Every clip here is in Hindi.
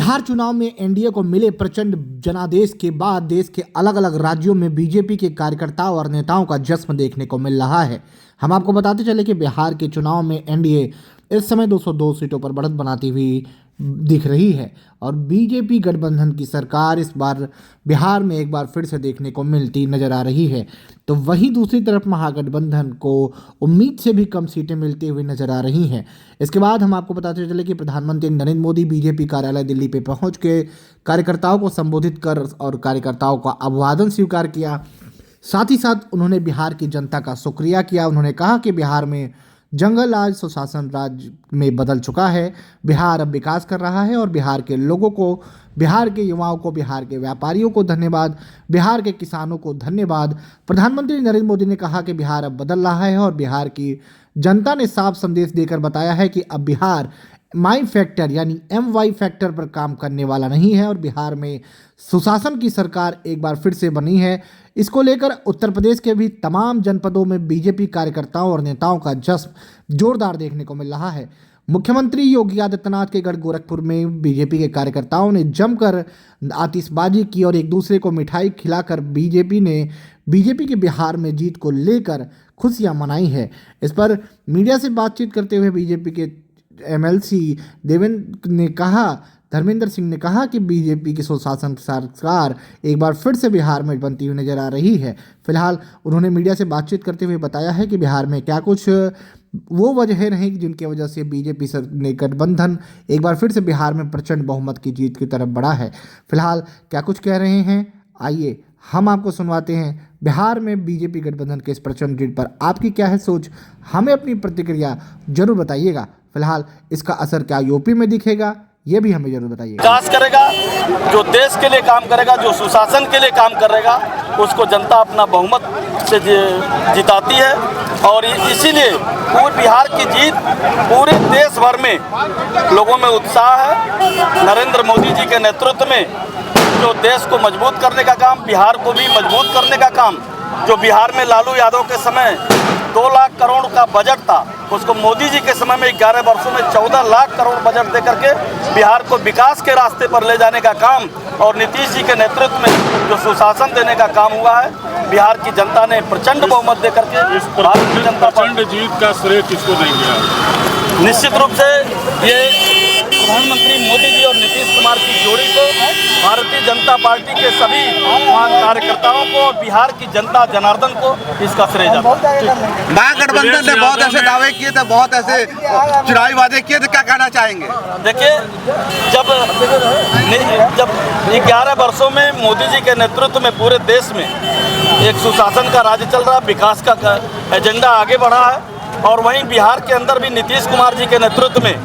बिहार चुनाव में एनडीए को मिले प्रचंड जनादेश के बाद देश के अलग अलग राज्यों में बीजेपी के कार्यकर्ताओं और नेताओं का जश्न देखने को मिल रहा है। हम आपको बताते चले कि बिहार के चुनाव में एनडीए इस समय 202 सीटों पर बढ़त बनाती हुई दिख रही है और बीजेपी गठबंधन की सरकार इस बार बिहार में एक बार फिर से देखने को मिलती नजर आ रही है। तो वहीं दूसरी तरफ महागठबंधन को उम्मीद से भी कम सीटें मिलती हुई नजर आ रही हैं। इसके बाद हम आपको बताते चले कि प्रधानमंत्री नरेंद्र मोदी बीजेपी कार्यालय दिल्ली पे पहुंच के कार्यकर्ताओं को संबोधित कर और कार्यकर्ताओं का अभिवादन स्वीकार किया। साथ ही साथ उन्होंने बिहार की जनता का शुक्रिया किया। उन्होंने कहा कि बिहार में जंगल आज सुशासन राज्य में बदल चुका है, बिहार अब विकास कर रहा है और बिहार के लोगों को, बिहार के युवाओं को, बिहार के व्यापारियों को धन्यवाद, बिहार के किसानों को धन्यवाद। प्रधानमंत्री नरेंद्र मोदी ने कहा कि बिहार अब बदल रहा है और बिहार की जनता ने साफ संदेश देकर बताया है कि अब बिहार माई फैक्टर यानी MY फैक्टर पर काम करने वाला नहीं है और बिहार में सुशासन की सरकार एक बार फिर से बनी है। इसको लेकर उत्तर प्रदेश के भी तमाम जनपदों में बीजेपी कार्यकर्ताओं और नेताओं का जश्न जोरदार देखने को मिल रहा है। मुख्यमंत्री योगी आदित्यनाथ के गढ़ गोरखपुर में बीजेपी के कार्यकर्ताओं ने जमकर आतिशबाजी की और एक दूसरे को मिठाई खिलाकर बीजेपी के बिहार में जीत को लेकर खुशियां मनाई है। इस पर मीडिया से बातचीत करते हुए बीजेपी के MLC धर्मेंद्र सिंह ने कहा कि बीजेपी की सुशासन सरकार एक बार फिर से बिहार में बनती हुई नजर आ रही है। फिलहाल उन्होंने मीडिया से बातचीत करते हुए बताया है कि बिहार में क्या कुछ वो वजह नहीं जिनकी वजह से बीजेपी ने गठबंधन एक बार फिर से बिहार में प्रचंड बहुमत की जीत की तरफ बढ़ा है। फिलहाल क्या कुछ कह रहे हैं, आइए हम आपको सुनवाते हैं। बिहार में बीजेपी गठबंधन के इस प्रचंड जीत पर आपकी क्या है सोच, हमें अपनी प्रतिक्रिया जरूर बताइएगा। फिलहाल इसका असर क्या यूपी में दिखेगा, ये भी हमें जरूर बताइए। विकास करेगा, जो देश के लिए काम करेगा, जो सुशासन के लिए काम करेगा, उसको जनता अपना बहुमत से जिताती है और इसीलिए पूरे बिहार की जीत पूरे देश भर में लोगों में उत्साह है। नरेंद्र मोदी जी के नेतृत्व में जो देश को मजबूत करने का काम, बिहार को भी मजबूत करने का काम, जो बिहार में लालू यादव के समय 2 लाख करोड़ का बजट था, उसको मोदी जी के समय में 11 वर्षों में 14 लाख करोड़ बजट दे करके बिहार को विकास के रास्ते पर ले जाने का काम और नीतीश जी के नेतृत्व में जो सुशासन देने का काम हुआ है, बिहार की जनता ने प्रचंड बहुमत दे करके भारतीय जनता प्रचंड जीत का श्रेय किसको देंगे? निश्चित रूप से ये प्रधानमंत्री मोदी जी और नीतीश कुमार की जोड़ी को, भारतीय जनता पार्टी के सभी कार्यकर्ताओं को और बिहार की जनता जनार्दन को इसका श्रेय जाता है। महागठबंधन ने बहुत ऐसे दावे किए थे, बहुत ऐसे चुनावी वादे किए थे, क्या कहना चाहेंगे? देखिए, जब 11 वर्षों में मोदी जी के नेतृत्व में पूरे देश में एक सुशासन का राज्य चल रहा, विकास का एजेंडा आगे बढ़ा है और वहीं बिहार के अंदर भी नीतीश कुमार जी के नेतृत्व में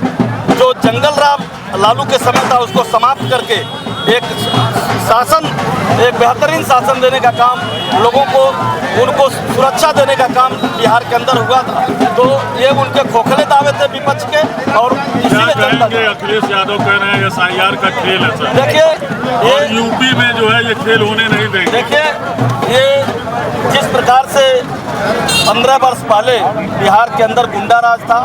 जो जंगल राज लालू के समय था उसको समाप्त करके एक शासन, एक बेहतरीन शासन देने का काम, लोगों को उनको सुरक्षा देने का काम बिहार के अंदर हुआ था। तो ये उनके खोखले दावे थे विपक्ष के और इसीलिए जनता। अखिलेश यादव कह रहे हैं SIR का खेल है सर। देखिए, ये यूपी में जो है ये खेल होने नहीं देंगे। देखिए, ये जिस प्रकार से 15 वर्ष पहले बिहार के अंदर गुंडा राज था,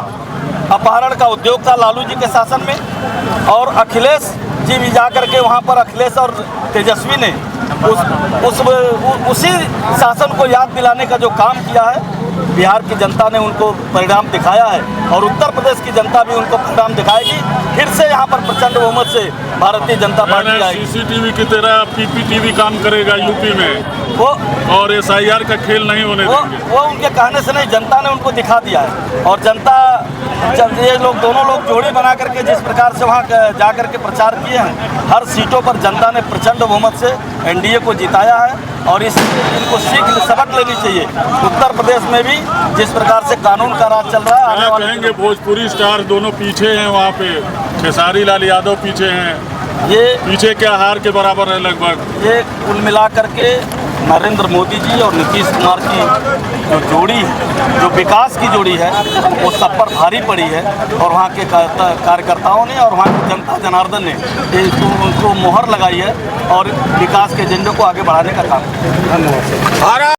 अपहरण का उद्योग था लालू जी के शासन में और अखिलेश जी भी जा करके वहाँ पर अखिलेश और तेजस्वी ने उसी शासन को याद दिलाने का जो काम किया है, बिहार की जनता ने उनको परिणाम दिखाया है और उत्तर प्रदेश की जनता भी उनको परिणाम दिखाएगी। फिर से यहाँ पर प्रचंड बहुमत से भारतीय जनता पार्टी आएगी। CCTV की तरह PPTV काम करेगा यूपी में वो और SIR का खेल नहीं होने देंगे। वो उनके कहने से नहीं, जनता ने उनको दिखा दिया है और जनता जब ये लोग दोनों लोग जोड़ी बना करके जिस प्रकार से वहाँ जा करके प्रचार किए हैं, हर सीटों पर जनता ने प्रचंड बहुमत से NDA को जिताया है और इसलिए इनको सबक लेनी चाहिए। उत्तर प्रदेश में भी जिस प्रकार से कानून का राज चल रहा है, आने वाले कहेंगे भोजपुरी स्टार दोनों पीछे हैं, वहाँ पे खेसारी लाल यादव पीछे हैं, ये पीछे क्या हार के बराबर है लगभग। ये कुल मिला करके नरेंद्र मोदी जी और नीतीश कुमार की जो जोड़ी है, जो विकास की जोड़ी है, वो सब पर भारी पड़ी है और वहाँ के कार्यकर्ताओं ने और वहाँ की जनता जनार्दन ने उनको मोहर लगाई है और विकास के एजेंडे को आगे बढ़ाने का काम। धन्यवाद।